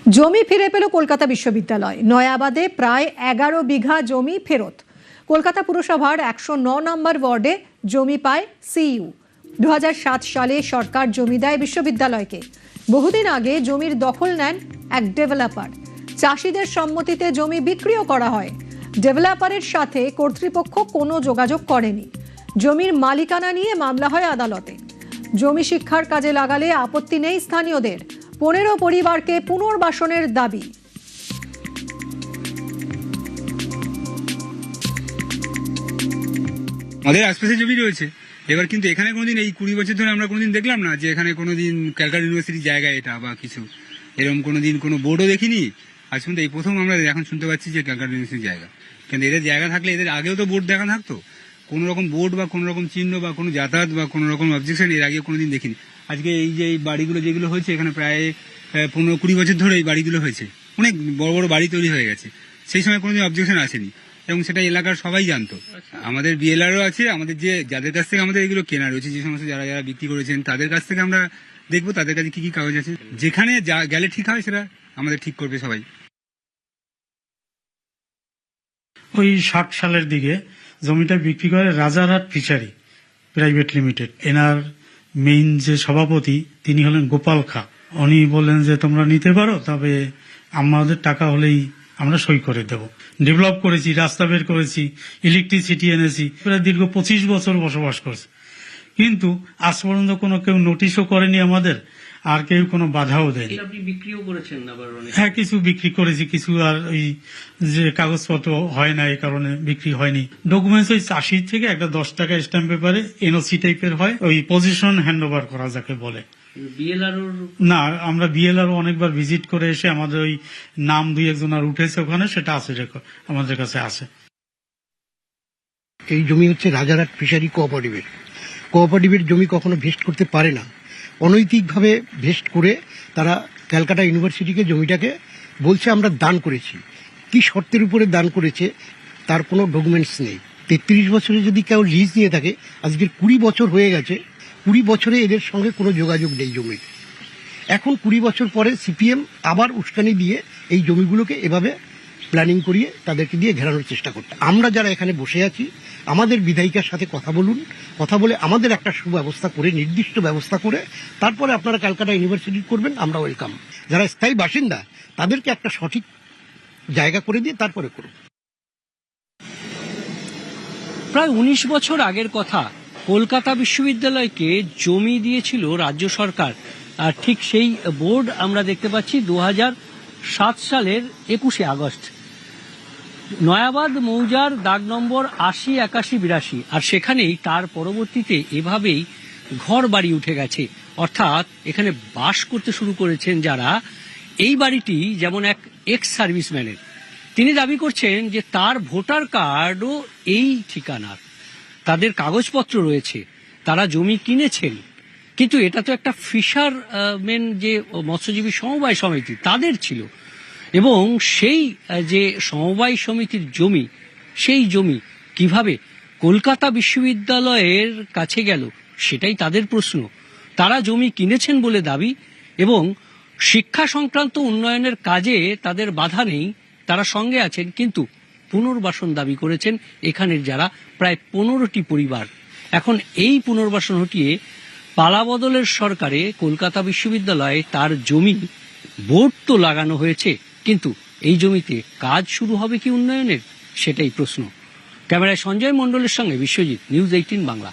জমি ফিরে পেল কলকাতা বিশ্ববিদ্যালয়। নয়াবাদে প্রায় 11 বিঘা জমি ফেরত। কলকাতা পুরসভার 109 নম্বর ওয়ার্ডে জমি পায় সিইউ। 2007 সালে সরকার জমি দেয় বিশ্ববিদ্যালয়কে। বহুদিন আগে জমির দখল নেন এক ডেভেলপার। চাষিদের সম্মতিতে জমি বিক্রিও করা হয়। ডেভেলপারের সাথে কর্তৃপক্ষ কোনো যোগাযোগ করেনি। জমির মালিকানা নিয়ে মামলা হয় আদালতে। জমি শিক্ষার কাজে লাগালে আপত্তি নেই স্থানীয়দের। 15 পরিবারকে পুনর্বাসনের দাবি। আমাদের আশপাশে জমি রয়েছে, এবার কিন্তু এখানে কোনোদিন এই 20 বছর ধরে আমরা কোনোদিন দেখলাম না যে এখানে কোনোদিন ক্যালকাটা ইউনিভার্সিটির জায়গা এটা বা কিছু এরকম কোনোদিন কোনো বোর্ডও দেখিনি। আজ পর্যন্ত এই প্রথম আমরা এখন শুনতে পাচ্ছি যে ক্যালকাটা ইউনিভার্সিটির জায়গা। কিন্তু এদের জায়গা থাকলে এদের আগেও তো বোর্ড দেখা থাকতো, কোনো রকম বোর্ড বা কোনো রকম চিহ্ন বা কোনো যাতায়াত বা কোনো রকম অবজেকশন এর আগে কোনোদিন দেখিনি। আজকে এই যে এই বাড়িগুলো যেগুলো হয়েছে এখানে প্রায় 15-20 বছর ধরে এই বাড়িগুলো হয়েছে, অনেক বড় বড় বাড়ি তৈরি হয়ে গেছে। সেই সময় কোনোদিন অবজেকশন আসেনি এবং সেটা এলাকার সবাই জানতো। আমাদের বিএলআরও আছে, আমাদের যে যাদের কাছ থেকে আমাদের এগুলো কেনা রয়েছে, যে সমস্ত যারা যারা বিক্রি করেছেন তাদের কাছ থেকে আমরা দেখবো তাদের কাছে কি কি কাগজ আছে। যেখানে গেলে ঠিক হয় সেটা আমাদের ঠিক করবে সবাই। ওই 60 সালের দিকে জমিটা বিক্রি করে রাজারহাট ফিশারি প্রাইভেট লিমিটেড। এনার মেইন যে সভাপতি তিনি হলেন গোপাল খা। উনি বললেন যে তোমরা নিতে পারো, তবে আমাদের টাকা হলেই আমরা সই করে দেব। ডেভেলপ করেছি, রাস্তা বের করেছি, ইলেকট্রিসিটি এনেছি, প্রায় দীর্ঘ 25 বছর বসবাস করছে। কিন্তু আজ পর্যন্ত কোনো কেউ নোটিশও করেনি আমাদের, আর কেউ কোনো বাধাও দেয়নি। হ্যাঁ, কিছু বিক্রি করেছি, কিছু আর ওই যে কাগজপত্র হয় না এই কারণে বিক্রি হয়নি। ডকুমেন্টস ওই চাষির থেকে একটা 10 টাকা স্ট্যাম্প পেপারে এনওসি টাইপের হয়, ওই পজিশন হ্যান্ড ওভার করা যাকে বলে। না, আমরা বিএলআর অনেকবার ভিজিট করে এসে আমাদের ওই নাম 2-1 আর উঠেছে ওখানে, সেটা আছে রেকর্ড আমাদের কাছে আছে। এই জমি হচ্ছে রাজারহাট ফিশারি কোঅপারেটিভের জমি কখনো ভেস্ট করতে পারে না। অনৈতিকভাবে ভেস্ট করে তারা ক্যালকাটা ইউনিভার্সিটিকে জমিটাকে বলছে আমরা দান করেছি। কি শর্তের উপরে দান করেছে তার কোনো ডকুমেন্টস নেই। 33 বছরে যদি কেউ লিজ নিয়ে থাকে, আজকের 20 বছর হয়ে গেছে, 20 বছরে এদের সঙ্গে কোনো যোগাযোগ নেই জমির। এখন 20 বছর পরে সিপিএম আবার উস্কানি দিয়ে এই জমিগুলোকে এভাবে প্ল্যানিং করিয়ে তাদেরকে দিয়ে ঘেরানোর চেষ্টা করতে। আমরা যারা এখানে বসে আছি, আমাদের বিধায়িকার সাথে কথা বলুন, কথা বলে আমাদের একটা সুব্যবস্থা করে, নির্দিষ্ট ব্যবস্থা করে তারপরে আপনারা ক্যালকাটা ইউনিভার্সিটি করবেন, আমরা ওয়েলকাম। যারা স্থায়ী বাসিন্দা তাদেরকে একটা সঠিক জায়গা করে দিয়ে তারপরে করুন। প্রায় 19 বছর আগের কথা, কলকাতা বিশ্ববিদ্যালয়কে জমি দিয়েছিল রাজ্য সরকার। আর ঠিক সেই বোর্ড আমরা দেখতে পাচ্ছি 2007 সালের 21শে আগস্ট। নয়াবাদ মৌজার দাগ নম্বর 80, 81, 82। আর সেখানেই তার পরবর্তীতে এভাবেই ঘর বাড়ি উঠে গেছে, অর্থাৎ এখানে বাস করতে শুরু করেছেন যারা। এই বাড়িটি যেমন এক এক্স সার্ভিসম্যানের, তিনি দাবি করছেন যে তার ভোটার কার্ডও এই ঠিকানার, তাদের কাগজপত্র রয়েছে, তারা জমি কিনেছেন। কিন্তু এটা তো একটা ফিশারম্যান যে মৎস্যজীবী সমবায় সমিতি তাদের ছিল, এবং সেই যে সমবায় সমিতির জমি, সেই জমি কিভাবে কলকাতা বিশ্ববিদ্যালয়ের কাছে গেল সেটাই তাদের প্রশ্ন। তারা জমি কিনেছেন বলে দাবি, এবং শিক্ষা সংক্রান্ত উন্নয়নের কাজে তাদের বাধা নেই, তারা সঙ্গে আছেন, কিন্তু পুনর্বাসন দাবি করেছেন এখানের যারা প্রায় 15টি পরিবার। এখন এই পুনর্বাসন হটিয়ে পালাবদলের সরকারে কলকাতা বিশ্ববিদ্যালয়ে তার জমি বোর্ড তো লাগানো হয়েছে, কিন্তু এই জমিতে কাজ শুরু হবে কি উন্নয়নের, সেটাই প্রশ্ন। ক্যামেরায় সঞ্জয় মণ্ডলের সঙ্গে বিশ্বজিৎ, নিউজ 18 বাংলা।